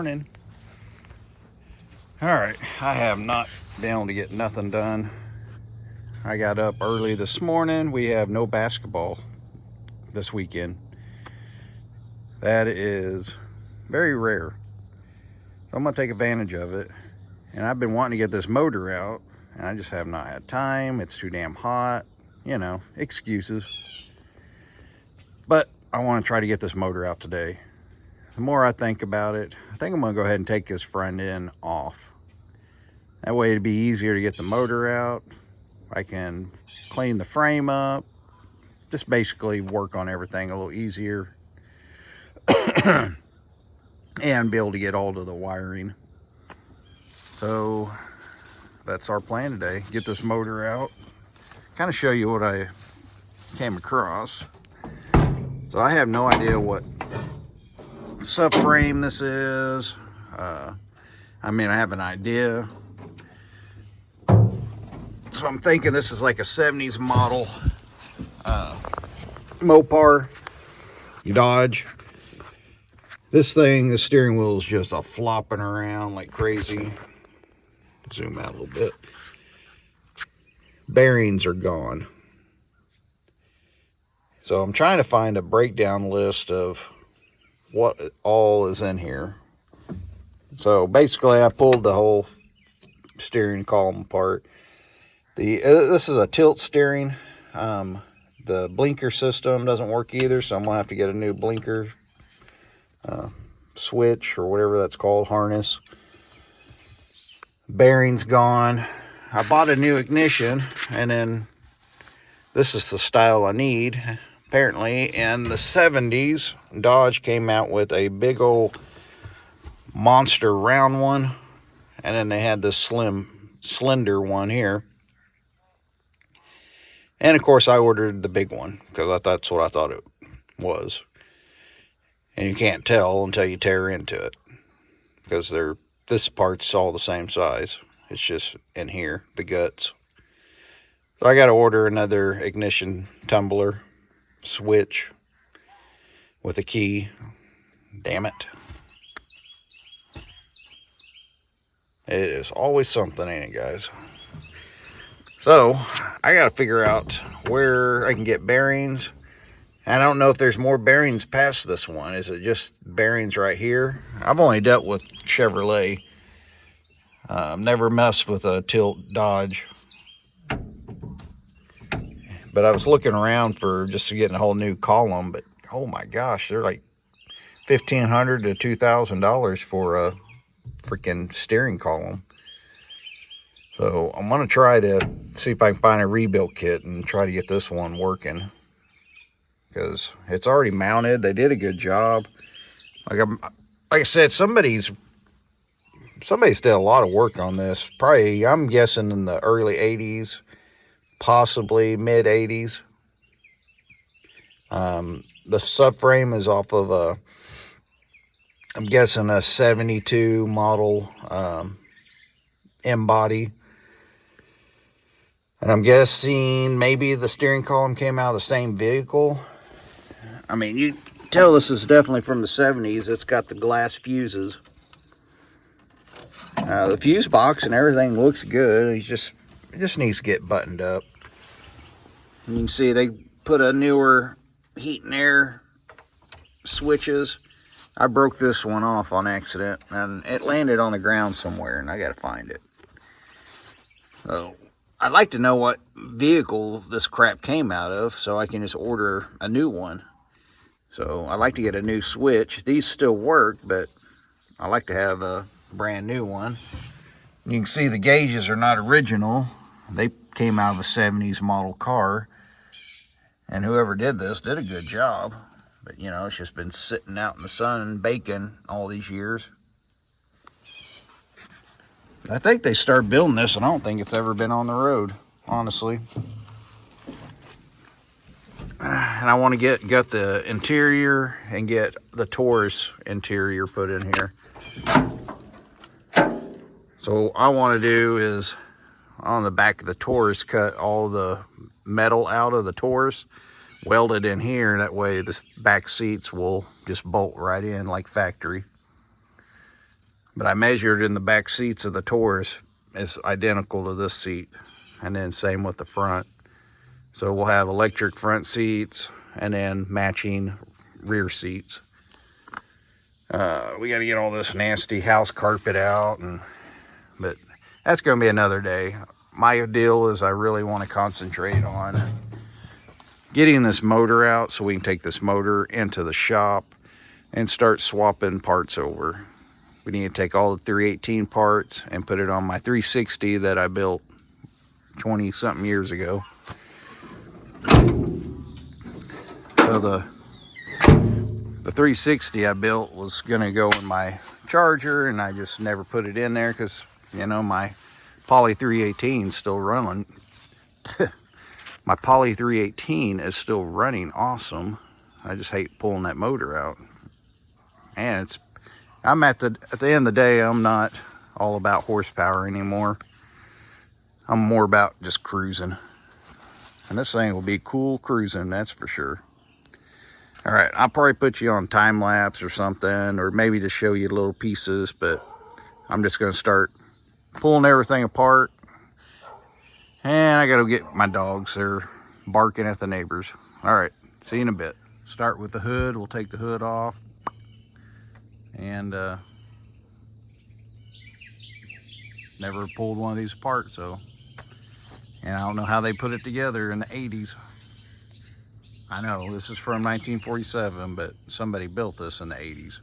morning. All right, I have not been able to get nothing done. I got up early this morning. We have no basketball this weekend. That is very rare. So I'm gonna take advantage of it. And I've been wanting to get this motor out, and I just have not had time. It's too damn hot, you know, excuses. But I want to try to get this motor out today. The more I think about it, I think I'm gonna go ahead and take this front end off. That way it'd be easier to get the motor out. I can clean the frame up, just basically work on everything a little easier and be able to get all to the wiring. So that's our plan today. Get this motor out, kind of show you what I came across. So I have no idea what subframe this is. I mean, I have an idea. So I'm thinking this is like a 70s model Mopar Dodge. This thing, the steering wheel is just a flopping around like crazy. Zoom out a little bit. Bearings are gone. So I'm trying to find a breakdown list of what all is in here. So basically I pulled the whole steering column apart. This is a tilt steering. The blinker system doesn't work either, so I'm gonna have to get a new blinker switch or whatever that's called, harness. Bearings gone. I bought a new ignition, and then this is the style I need. Apparently in the 70s, Dodge came out with a big old monster round one, and then they had this slender one here. And of course I ordered the big one because that's what I thought it was. And you can't tell until you tear into it, because this part's all the same size. It's just in here, the guts. So I got to order another ignition tumbler switch with a key. Damn it. It is always something, ain't it, guys? So I got to figure out where I can get bearings. I don't know if there's more bearings past this one. Is it just bearings right here? I've only dealt with Chevrolet. Never messed with a tilt Dodge. But I was looking around for just getting a whole new column. But oh my gosh, they're like $1,500 to $2,000 for a freaking steering column. So I'm gonna try to see if I can find a rebuild kit and try to get this one working, because it's already mounted. They did a good job. Like I said, somebody's did a lot of work on this. Probably, I'm guessing in the early 80s, possibly mid 80s. The subframe is off of I'm guessing a 72 model M-body. And I'm guessing maybe the steering column came out of the same vehicle. I mean, you tell this is definitely from the 70s. It's got the glass fuses. The fuse box and everything looks good. It just needs to get buttoned up. And you can see they put a newer heat and air switches. I broke this one off on accident, and it landed on the ground somewhere, and I got to find it. So I'd like to know what vehicle this crap came out of, so I can just order a new one. So I'd like to get a new switch. These still work, but I like to have a brand new one. You can see the gauges are not original. They came out of a 70s model car, and whoever did this did a good job. But you know, it's just been sitting out in the sun and baking all these years. I think they started building this, and I don't think it's ever been on the road, honestly. And I want to get the interior and get the Taurus interior put in here. So what I want to do is, on the back of the Taurus, cut all the metal out of the Taurus, weld it in here, that way the back seats will just bolt right in like factory. But I measured in the back seats of the Taurus, it's identical to this seat, and then same with the front. So we'll have electric front seats and then matching rear seats. We got to get all this nasty house carpet out, but that's going to be another day. My deal is I really want to concentrate on getting this motor out so we can take this motor into the shop and start swapping parts over. We need to take all the 318 parts and put it on my 360 that I built 20 something years ago. So the 360 I built was gonna go in my Charger, and I just never put it in there because, you know, my Poly 318 is still running. My Poly 318 is still running awesome. I just hate pulling that motor out. And I'm at the end of the day, I'm not all about horsepower anymore. I'm more about just cruising. And this thing will be cool cruising, that's for sure. All right, I'll probably put you on time lapse or something, or maybe just show you little pieces, but I'm just gonna start pulling everything apart. And I gotta get my dogs, they're barking at the neighbors. All right, see you in a bit. Start with the hood, we'll take the hood off. And never pulled one of these apart, so. And I don't know how they put it together in the 80s. I know this is from 1947, but somebody built this in the 80s.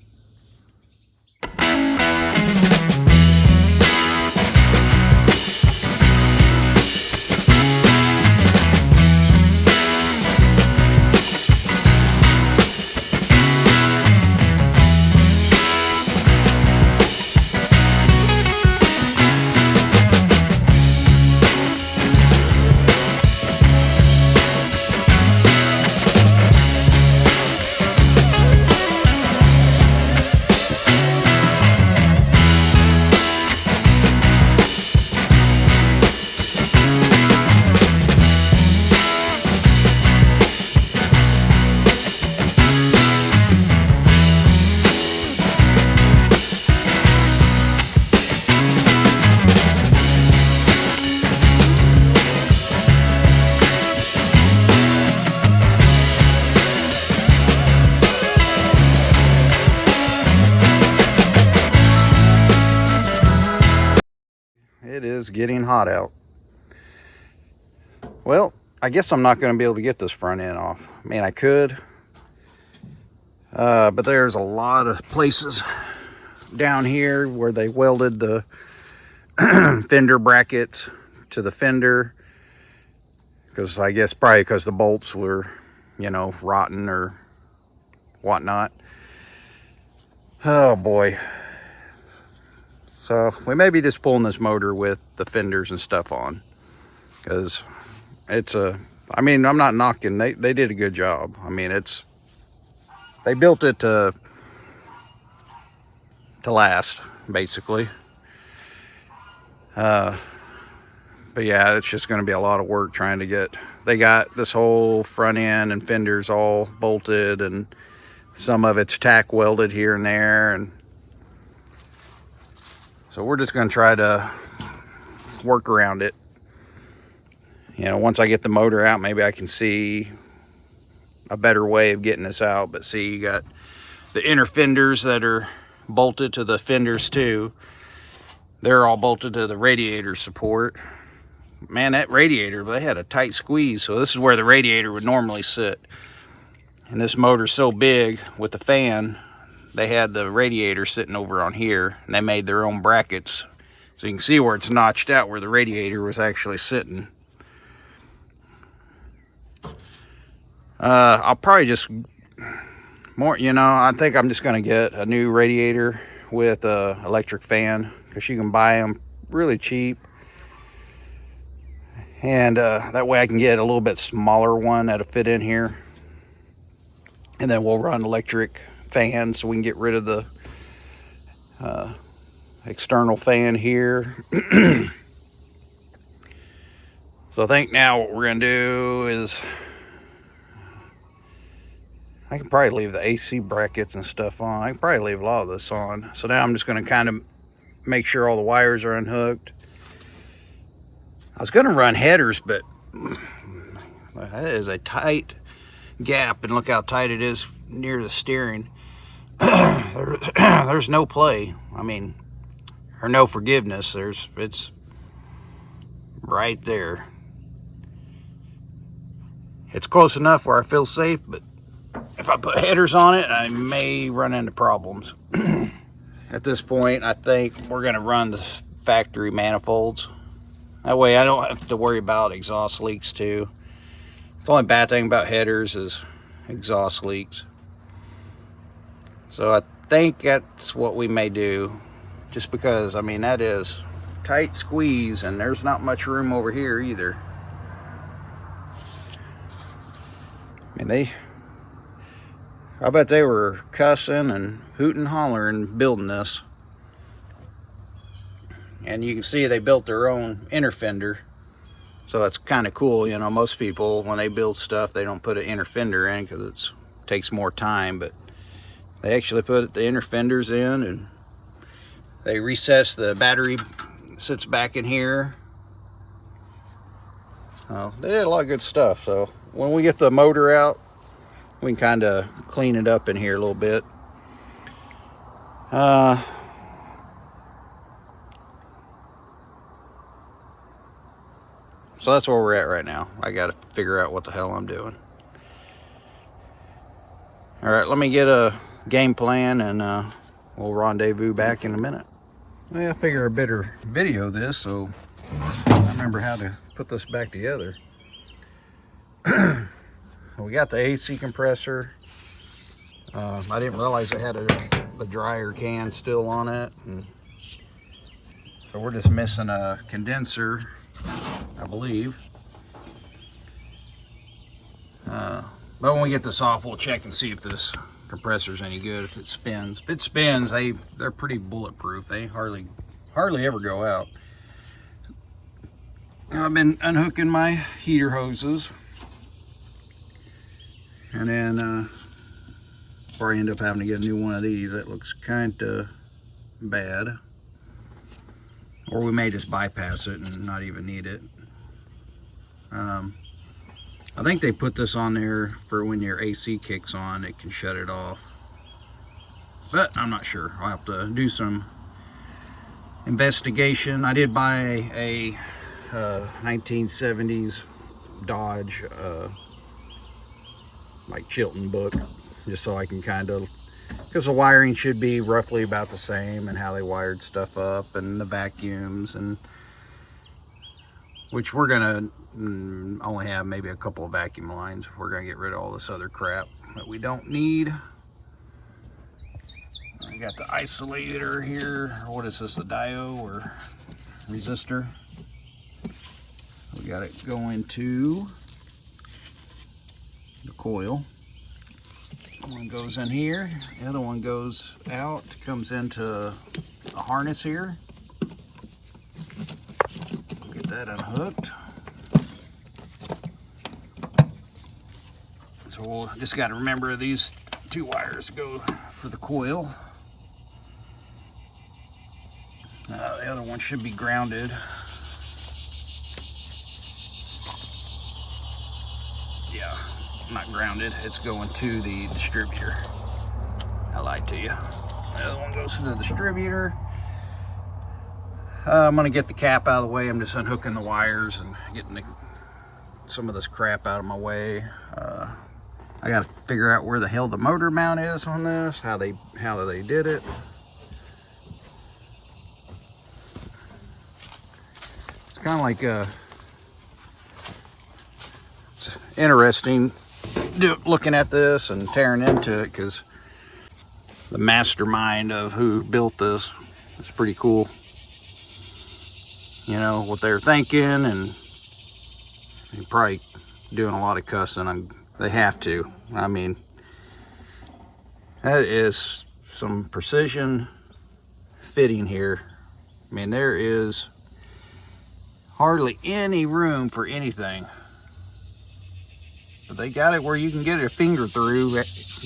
It is getting hot out. Well, I guess I'm not going to be able to get this front end off. I mean, I could, but there's a lot of places down here where they welded the fender brackets to the fender, because I guess probably because the bolts were, you know, rotten or whatnot. Oh boy. So we may be just pulling this motor with the fenders and stuff on, because it's I mean, I'm not knocking, they did a good job. I mean, they built it to last, basically. But yeah, it's just going to be a lot of work trying to get, they got this whole front end and fenders all bolted, and some of it's tack welded here and there, and so we're just going to try to work around it. You know, once I get the motor out, maybe I can see a better way of getting this out. But see, you got the inner fenders that are bolted to the fenders too. They're all bolted to the radiator support. Man, that radiator, they had a tight squeeze. So this is where the radiator would normally sit. And this motor's so big with the fan, they had the radiator sitting over on here, and they made their own brackets. So you can see where it's notched out where the radiator was actually sitting. I'll probably just I think I'm just going to get a new radiator with a electric fan, because you can buy them really cheap. And that way I can get a little bit smaller one that'll fit in here. And then we'll run electric fan so we can get rid of the external fan here. So I think now what we're going to do is, I can probably leave the AC brackets and stuff on. I can probably leave a lot of this on. So now I'm just going to kind of make sure all the wires are unhooked. I was going to run headers, but that is a tight gap, and look how tight it is near the steering. There's no play. I mean, or no forgiveness. It's right there. It's close enough where I feel safe, but if I put headers on it, I may run into problems. At this point, I think we're going to run the factory manifolds. That way I don't have to worry about exhaust leaks too. The only bad thing about headers is exhaust leaks. So I think that's what we may do, just because, I mean, that is tight squeeze, and there's not much room over here either. I mean, I bet they were cussing and hooting and hollering building this. And you can see they built their own inner fender. So that's kind of cool. You know, most people, when they build stuff, they don't put an inner fender in because it takes more time. But they actually put the inner fenders in, and they recess the battery, sits back in here. They did a lot of good stuff. So when we get the motor out, we can kind of clean it up in here a little bit. So that's where we're at right now. I got to figure out what the hell I'm doing. All right, let me get a game plan, and we'll rendezvous back in a minute. Well, I figure I better video this so I remember how to put this back together. We got the AC compressor. I didn't realize it had the dryer can still on it, and so we're just missing a condenser, I believe. But when we get this off, we'll check and see if this compressor's any good, if it spins. If it spins, they're pretty bulletproof. They hardly ever go out. I've been unhooking my heater hoses, and then before I end up having to get a new one of these, that looks kind of bad. Or we may just bypass it and not even need it. I think they put this on there for when your AC kicks on, it can shut it off. But I'm not sure. I'll have to do some investigation. I did buy a 1970s Dodge like Chilton book, just so I can kind of, because the wiring should be roughly about the same, and how they wired stuff up, and the vacuums, and which we're gonna only have maybe a couple of vacuum lines if we're gonna get rid of all this other crap that we don't need. I got the isolator here. What is this, the diode or resistor? We got it going to the coil. One goes in here, the other one goes out, comes into a harness here. Get that unhooked. So we'll just got to remember these two wires go for the coil. The other one should be grounded. Yeah, not grounded. It's going to the distributor. I lied to you. The other one goes to the distributor. I'm going to get the cap out of the way. I'm just unhooking the wires and getting some of this crap out of my way. I got to figure out where the hell the motor mount is on this, how they did it. It's kind of like it's interesting looking at this and tearing into it, because the mastermind of who built this is pretty cool. You know what they're thinking, and they're probably doing a lot of cussing. They have to. I mean, that is some precision fitting here. I mean, there is hardly any room for anything. But they got it where you can get a finger through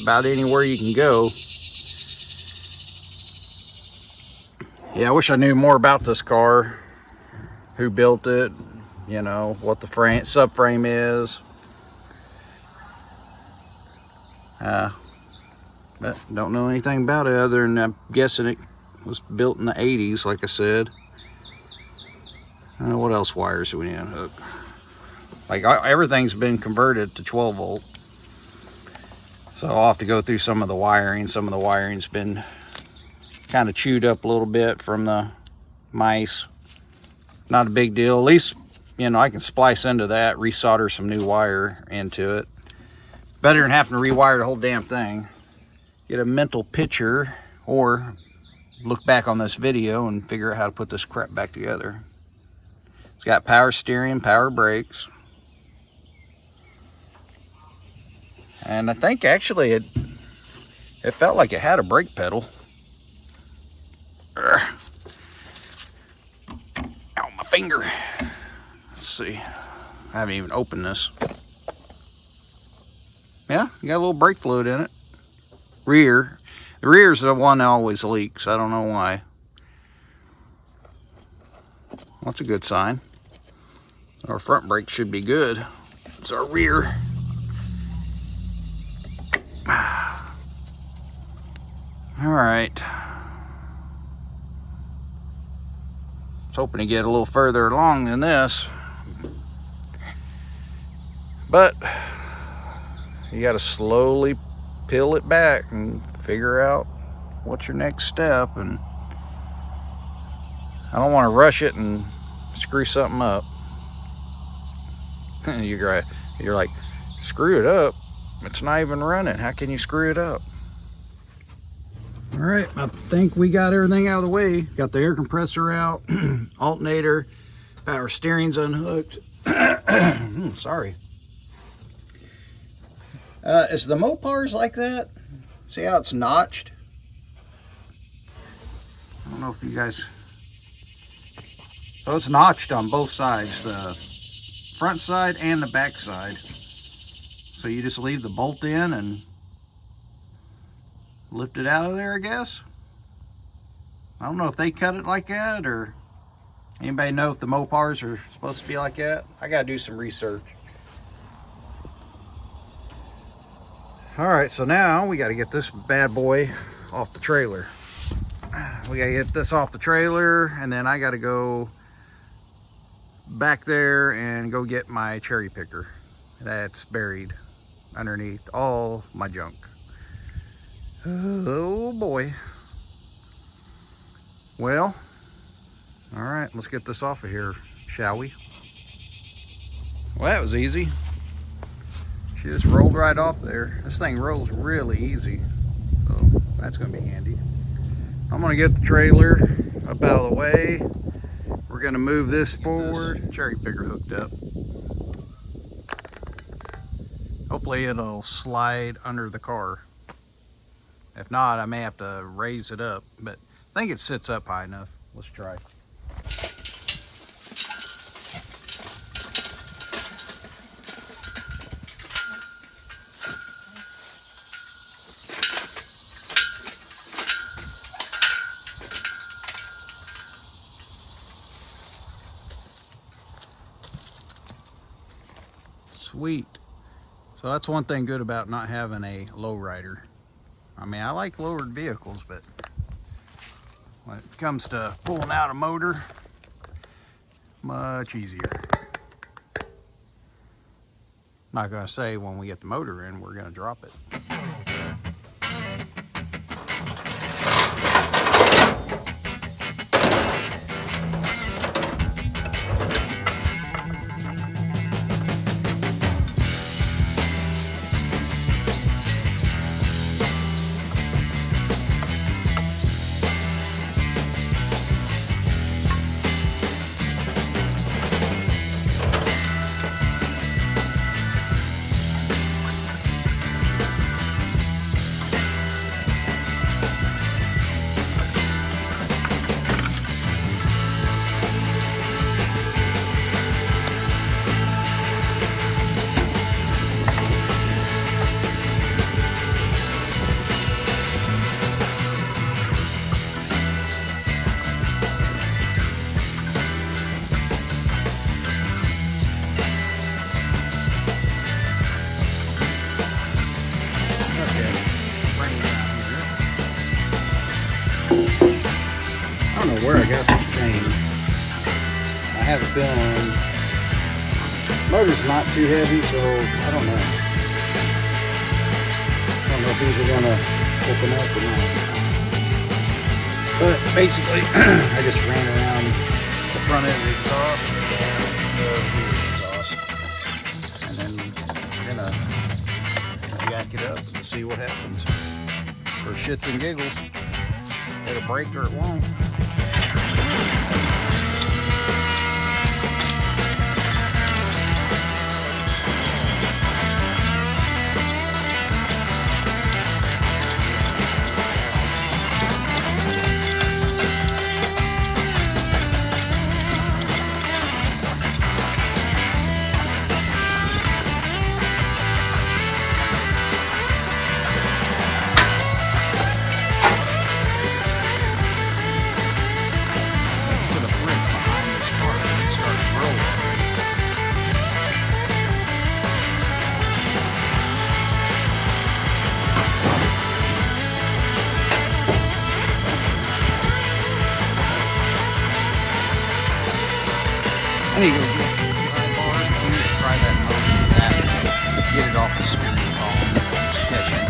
about anywhere you can go. Yeah, I wish I knew more about this car. Who built it, you know, what the subframe is. But don't know anything about it other than I'm guessing it was built in the 80s, like I said. What else wires do we need to hook? Like everything's been converted to 12 volt. So I'll have to go through some of the wiring. Some of the wiring's been kind of chewed up a little bit from the mice. Not a big deal. At least, you know, I can splice into that, resolder some new wire into it. Better than having to rewire the whole damn thing. Get a mental picture or look back on this video and figure out how to put this crap back together. It's got power steering, power brakes. And I think actually it felt like it had a brake pedal. Ow, my finger. Let's see. I haven't even opened this. Yeah, you got a little brake fluid in it. Rear. The rear's the one that always leaks. I don't know why. That's a good sign. Our front brake should be good. It's our rear. All right. I was hoping to get a little further along than this. But you got to slowly peel it back and figure out what's your next step. And I don't want to rush it and screw something up. You're like, screw it up. It's not even running. How can you screw it up? All right, I think we got everything out of the way. Got the air compressor out, alternator, power steering's unhooked. Sorry. Is the Mopars like that? See how it's notched? I don't know if you guys... So it's notched on both sides, the front side and the back side. So you just leave the bolt in and lift it out of there, I guess. I don't know if they cut it like that, or anybody know if the Mopars are supposed to be like that? I gotta do some research. All right, so now we got to get this bad boy off the trailer. We got to get this off the trailer, and then I got to go back there and go get my cherry picker that's buried underneath all my junk. Oh boy. Well, all right, let's get this off of here, shall we? Well, that was easy. She just rolled right off there. This thing rolls really easy, so that's gonna be handy. I'm gonna get the trailer up out of the way. We're gonna move this forward. Cherry picker hooked up. Hopefully it'll slide under the car. If not, I may have to raise it up, but I think it sits up high enough. Let's try. Sweet. So that's one thing good about not having a lowrider. I mean, I like lowered vehicles, but when it comes to pulling out a motor, much easier. Not gonna say when we get the motor in, we're gonna drop it. spin. Motor's not too heavy, so I don't know. I don't know if these are gonna open up or not. But basically, I just ran around the front end of the exhaust and the rear exhaust, and then we're gonna jack it up and see what happens. For shits and giggles, it'll break or it won't. I need to go get my bar. I'm going to try that motor with that. Get it off the steering column. Just catch it.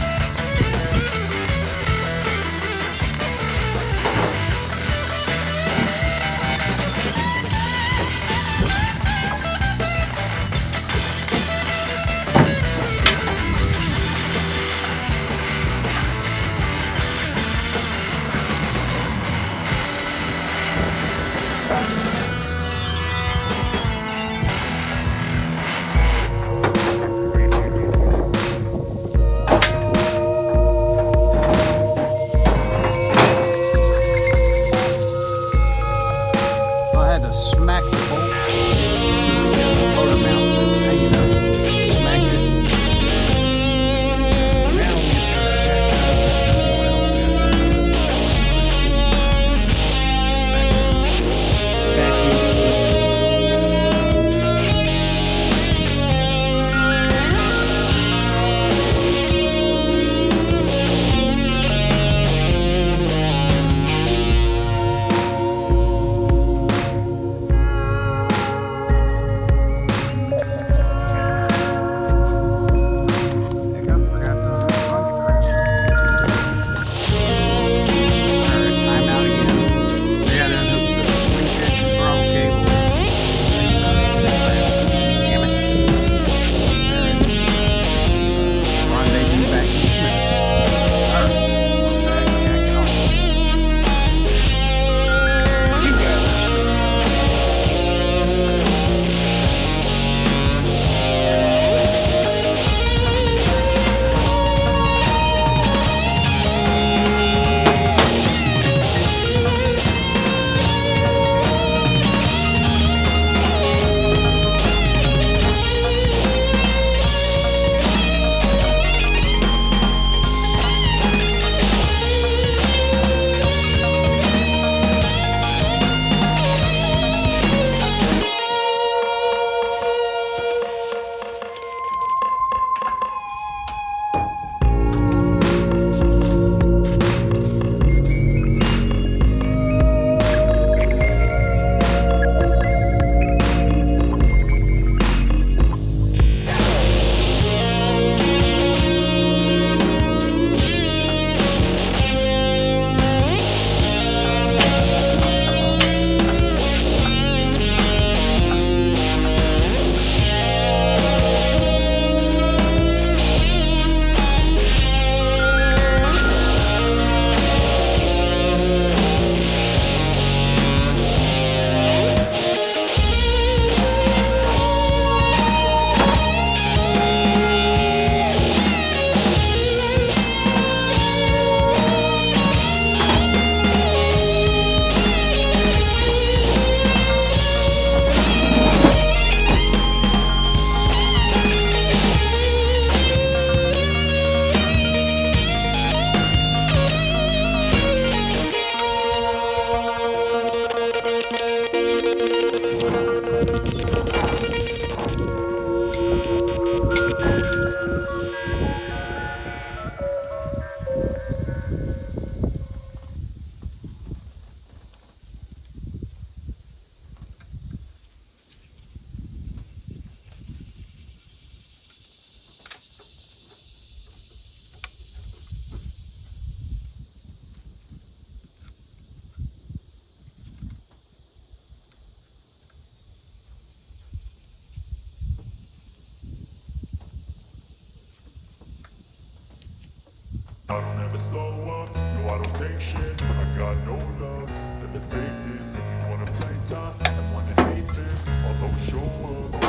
never slow up, no I don't take shit. I got no love for the fakeness. If you wanna play tough and wanna hate this, I'll always show up.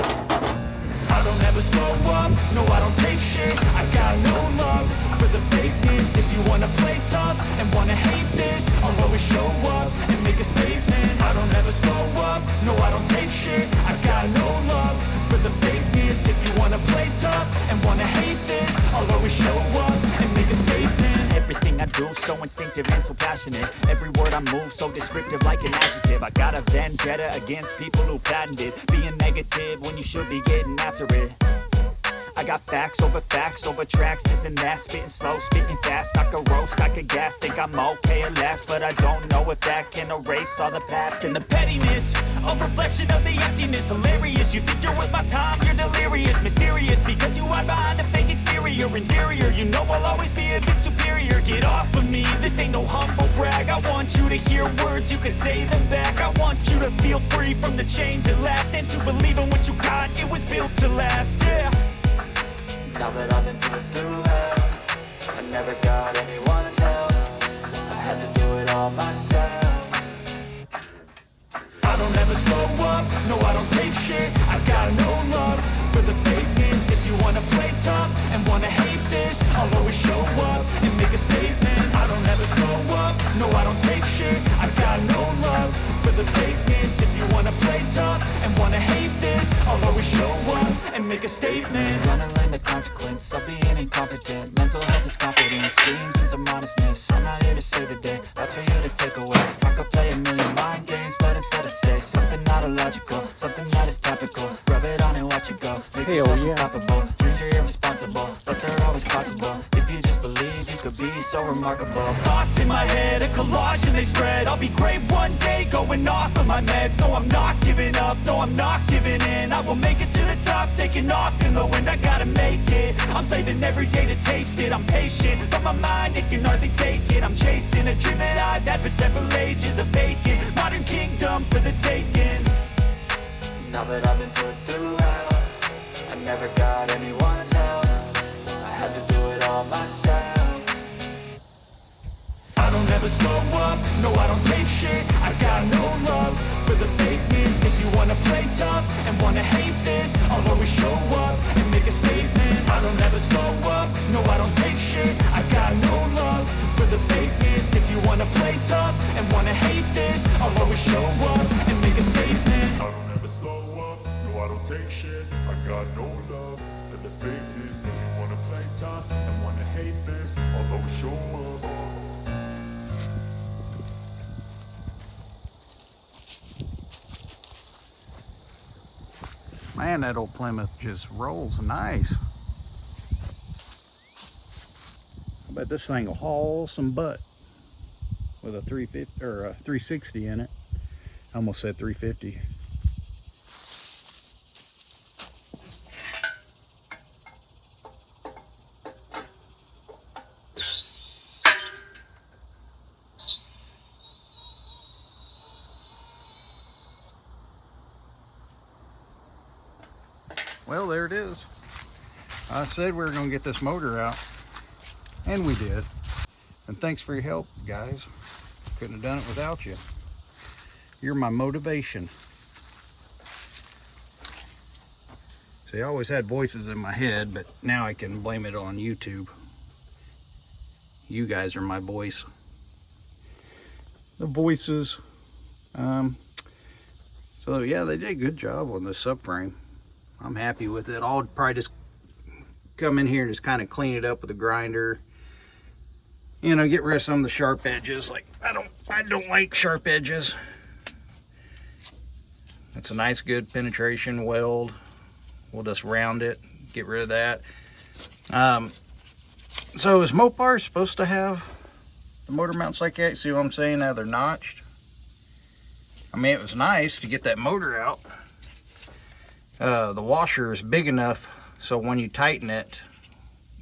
I don't ever slow up, no I don't take shit. I got no love for the fakeness. If you wanna play tough and wanna hate this, I'll always show up and make a statement. I don't ever slow up, no I don't take shit. I got no love for the fakeness. If you wanna play tough and wanna hate this, I'll always show up and make a statement. Everything I do so instinctive and so passionate. Every word I move so descriptive like an adjective. I got a vendetta against people who patented being negative when you should be getting after it. I got facts over tracks, this and that. Spitting slow, spitting fast. I could roast, I could gas. Think I'm okay at last, but I don't know if that can erase all the past. And the pettiness, a reflection of the emptiness. Hilarious, you think you're worth my time, you're delirious. Mysterious, because you hide behind a fake exterior. Inferior, you know I'll always be a bit superior. Get off of me, this ain't no humble brag. I want you to hear words, you can say them back. I want you to feel free from the chains at last, and to believe in what you got, it was built to last, yeah. Now that I've been through hell, I never got anyone's help. I had to do it all myself. I don't ever slow up, no I don't take shit. I got no love for the fakeness. If you wanna play tough and wanna hate this, I'll always show up and make a statement. I don't ever slow up, no I don't take shit. I got no love for the fakeness. If you wanna play tough and wanna hate this, I'll always show up and make a statement. Gonna learn the consequence of being incompetent. Mental health is confidence, dreams and some honestness. I'm not here to save the day, that's for you to take away. I could play a million mind games, but instead I say something not illogical, something that is topical. Rub it on and watch it go. Make yourself unstoppable. Dreams are irresponsible, but they're always possible. If you just believe, you could be so remarkable. Thoughts in my head, a collage and they spread. I'll be great one day, going off of my meds. No, I'm not giving up, no, I'm not giving in. I will make it to the top, taking off in the wind. I gotta make it, I'm saving every day to taste it. I'm patient, but my mind, it can hardly take it. I'm chasing a dream that I've had for several ages. A vacant, modern kingdom for the taking. Now that I've been put through hell, I never got anyone's help. I had to do it all myself. I don't ever slow up, no I don't take shit. I got no love for the fakeness. If you wanna play tough and wanna hate this, I'll always show up and make a statement. I don't ever slow up, no I don't take shit. I got no love for the fakeness. If you wanna play tough and wanna hate this, I'll always show up and make a statement. I don't ever slow up, no I don't take shit. I got no love for the fakeness. If you wanna play tough and wanna hate this, I'll always show up. Man, that old Plymouth just rolls nice. I bet this thing will haul some butt with a 350 or a 360 in it. I almost said 350. Well, there it is. I said we were going to get this motor out, and we did. And thanks for your help, guys. Couldn't have done it without you. You're my motivation. See, I always had voices in my head, but now I can blame it on YouTube. You guys are my voice. The voices. So yeah, they did a good job on this subframe. I'm happy with it. I'll probably just come in here and just kind of clean it up with a grinder. You know, get rid of some of the sharp edges. Like I don't like sharp edges. It's a nice good penetration weld. We'll just round it, get rid of that. So is Mopar supposed to have the motor mounts like that? See what I'm saying? Now they're notched. I mean, it was nice to get that motor out. The washer is big enough so when you tighten it,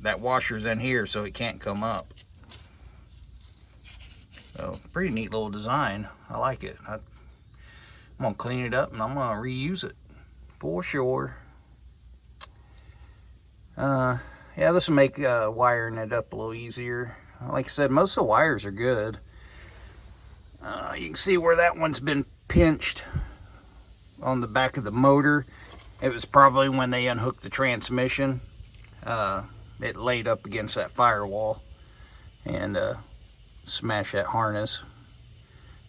that washer's in here so it can't come up. So pretty neat little design. I like it. I'm gonna clean it up and I'm gonna reuse it for sure. Yeah, this will make wiring it up a little easier. like I said, most of the wires are good. You can see where that one's been pinched on the back of the motor. It was probably when they unhooked the transmission. It laid up against that firewall and smashed that harness,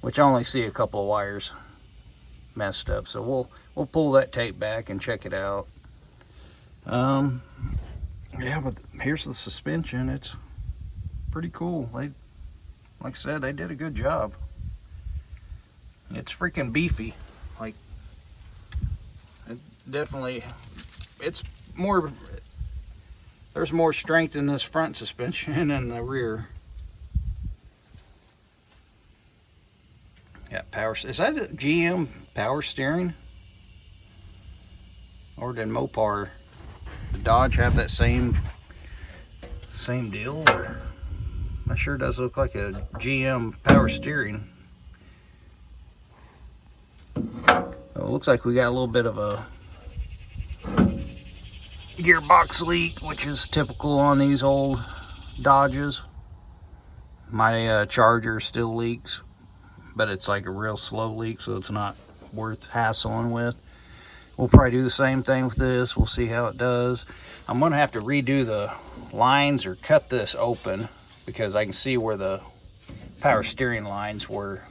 which I only see a couple of wires messed up. So we'll pull that tape back and check it out. Yeah, but here's the suspension. It's pretty cool. Like I said, they did a good job. It's freaking beefy. Like, it definitely, it's more, there's more strength in this front suspension than the rear. Yeah, power, is that a GM power steering? Or did Mopar, the Dodge, have that same deal? Or, that sure does look like a GM power steering. So it looks like we got a little bit of a gearbox leak, which is typical on these old Dodges. My Charger still leaks, but it's like a real slow leak, so it's not worth hassling with. We'll probably do the same thing with this. We'll see how it does. I'm gonna have to redo the lines or cut this open, because I can see where the power steering lines were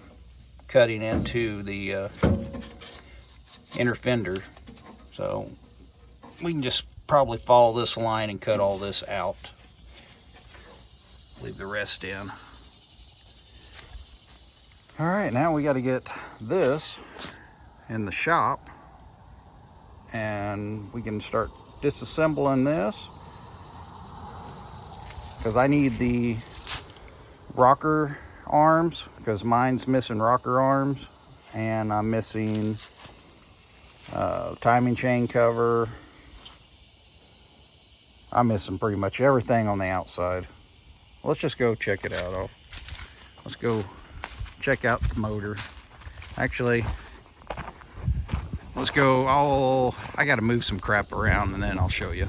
cutting into the inner fender. So we can just probably follow this line and cut all this out. Leave the rest in. All right, now we got to get this in the shop, and we can start disassembling this, because I need the rocker arms, because mine's missing rocker arms, and I'm missing timing chain cover. I'm missing pretty much everything on the outside. Let's just go check it out. Let's go check out the motor. Actually, let's go. I got to move some crap around and then I'll show you.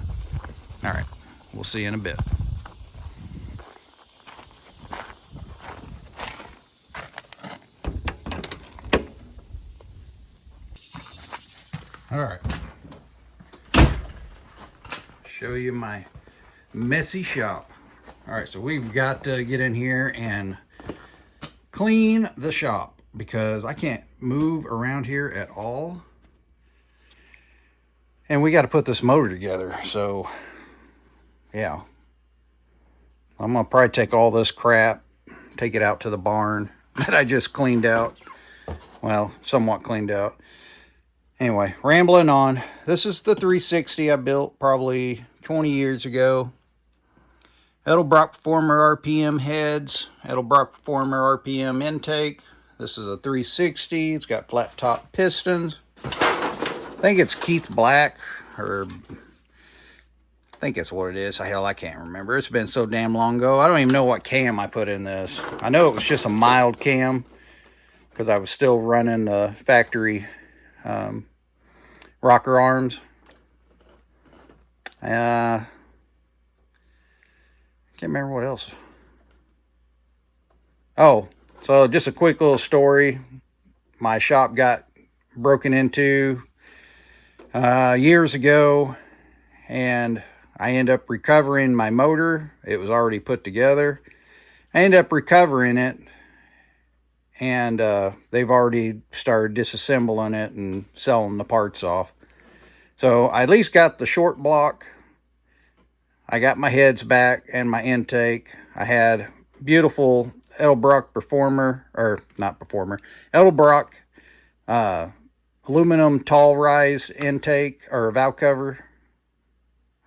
All right, we'll see you in a bit. All right, show you my messy shop. All right, so we've got to get in here and clean the shop, because I can't move around here at all, and we got to put this motor together. So yeah, I'm gonna probably take all this crap, take it out to the barn that I just cleaned out. Well, somewhat cleaned out. Anyway, rambling on. This is the 360 I built probably 20 years ago. Edelbrock Performer RPM heads, Edelbrock Performer RPM intake. This is a 360. It's got flat top pistons. I think it's Keith Black, or I think that's what it is. Hell, I can't remember. It's been so damn long ago. I don't even know what cam I put in this. I know it was just a mild cam, because I was still running the factory rocker arms. Can't remember what else. Oh, so just a quick little story. My shop got broken into years ago, and I ended up recovering my motor. It was already put together. I ended up recovering it, and they've already started disassembling it and selling the parts off. So I at least got the short block. I got my heads back and my intake. I had beautiful Edelbrock Performer, or not Performer, Edelbrock aluminum tall rise intake, or valve cover.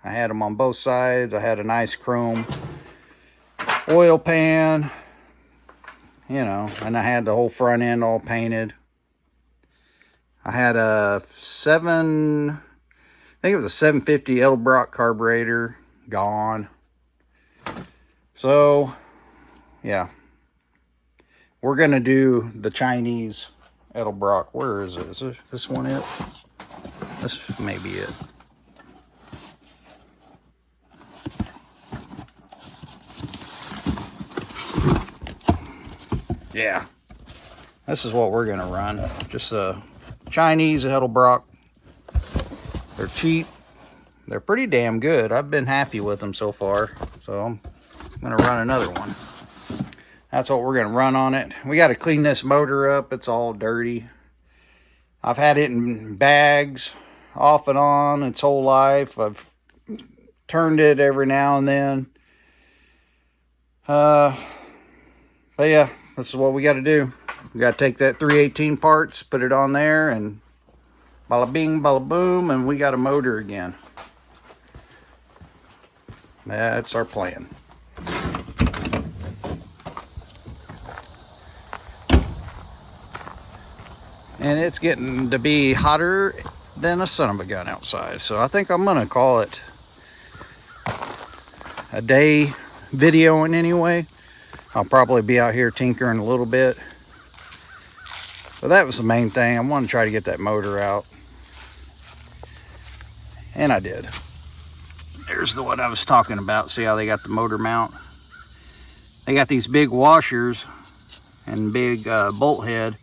I had them on both sides. I had a nice chrome oil pan, you know, and I had the whole front end all painted. I had a I think it was a 750 Edelbrock carburetor, gone. So yeah, we're gonna do the Chinese Edelbrock. Where is it? Is this one it? This may be it. yeah, this is what we're gonna run. Just a Chinese Edelbrock. They're cheap. They're pretty damn good. I've been happy with them so far. So I'm gonna run another one. That's what we're gonna run on it. We got to clean this motor up. It's all dirty. I've had it in bags off and on its whole life. I've turned it every now and then. But yeah, this is what we got to do. We got to take that 318 parts, put it on there, and bada bing, bada boom, and we got a motor again. That's our plan. And it's getting to be hotter than a son of a gun outside. So I think I'm going to call it a day videoing anyway. I'll probably be out here tinkering a little bit. But that was the main thing. I want to try to get that motor out. And I did. There's the one I was talking about. See how they got the motor mount? They got these big washers and big bolt head.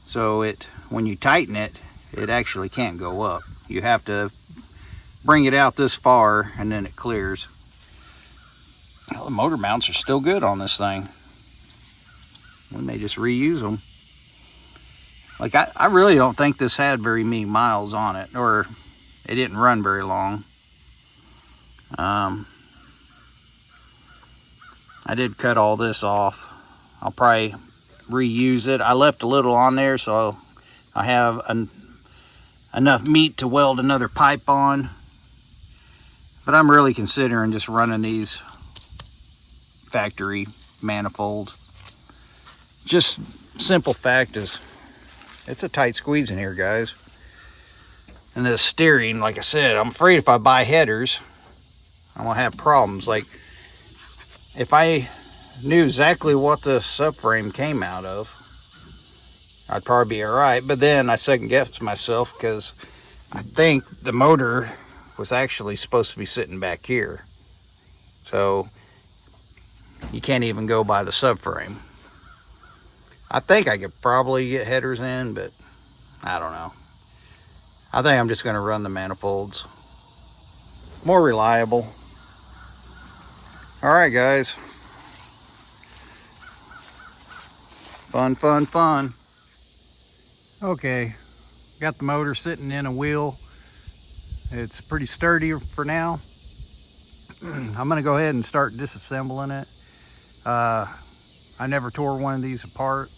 So when you tighten it, it actually can't go up. You have to bring it out this far and then it clears. Well, the motor mounts are still good on this thing. We may just reuse them. Like, I really don't think this had very many miles on it, or it didn't run very long. I did cut all this off. I'll probably reuse it. I left a little on there, so I have enough meat to weld another pipe on. But I'm really considering just running these factory manifolds. Just simple fact is, it's a tight squeeze in here, guys. And the steering, like I said, I'm afraid if I buy headers, I'm gonna have problems. Like, if I knew exactly what the subframe came out of, I'd probably be all right. But then I second guessed myself because I think the motor was actually supposed to be sitting back here. So you can't even go by the subframe. I think I could probably get headers in, but I don't know. I think I'm just going to run the manifolds. More reliable. All right, guys. Fun, fun, fun. Okay, got the motor sitting in a wheel. It's pretty sturdy for now. I'm going to go ahead and start disassembling it. I never tore one of these apart.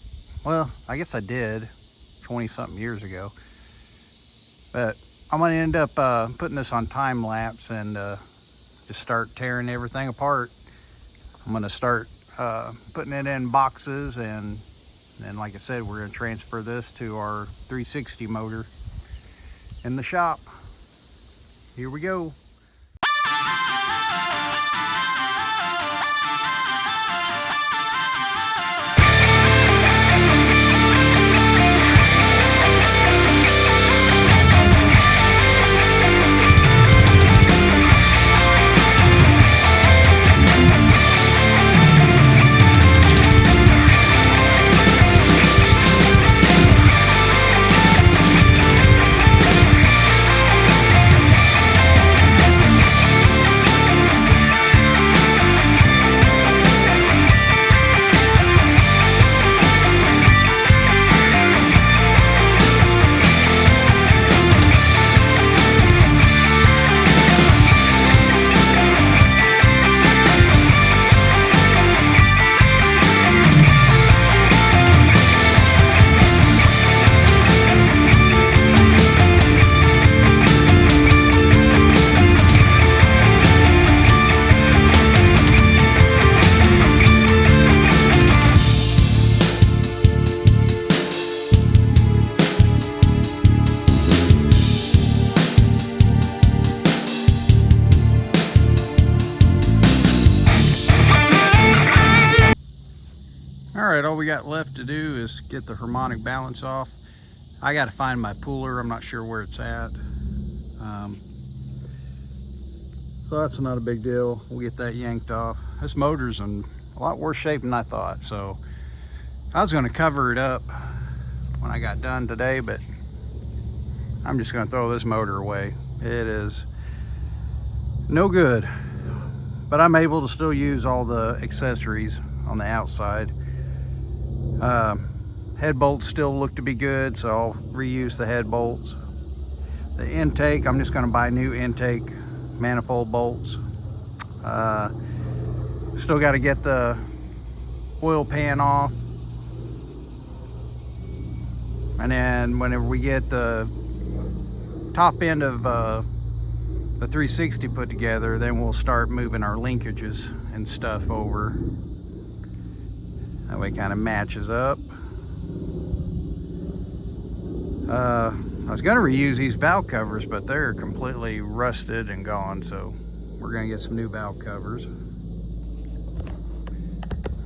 Well, I guess I did 20-something years ago. But I'm going to end up putting this on time lapse and just start tearing everything apart. I'm going to start putting it in boxes, and then, like I said, we're going to transfer this to our 360 motor in the shop. Here we go. All we got left to do is get the harmonic balance off. I got to find my puller. I'm not sure where it's at. So that's not a big deal. We'll get that yanked off. This motor's in a lot worse shape than I thought. So I was gonna cover it up when I got done today, but I'm just gonna throw this motor away. It is no good, but I'm able to still use all the accessories on the outside. Head bolts still look to be good, so I'll reuse the head bolts. The intake, I'm just gonna buy new intake manifold bolts. Still got to get the oil pan off, and then whenever we get the top end of the 360 put together, then we'll start moving our linkages and stuff over. That way it kind of matches up. I was going to reuse these valve covers, but they're completely rusted and gone, so we're going to get some new valve covers.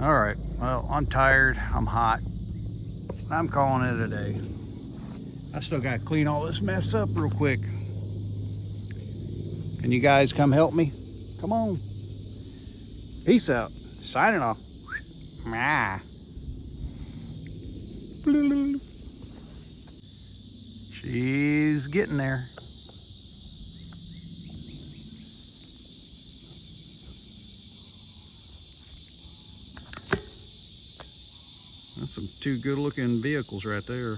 All right, well, I'm tired, I'm hot, I'm calling it a day. I still got to clean all this mess up real quick. Can you guys come help me? Come on. Peace out. Signing off. She's getting there. That's some two good looking vehicles right there.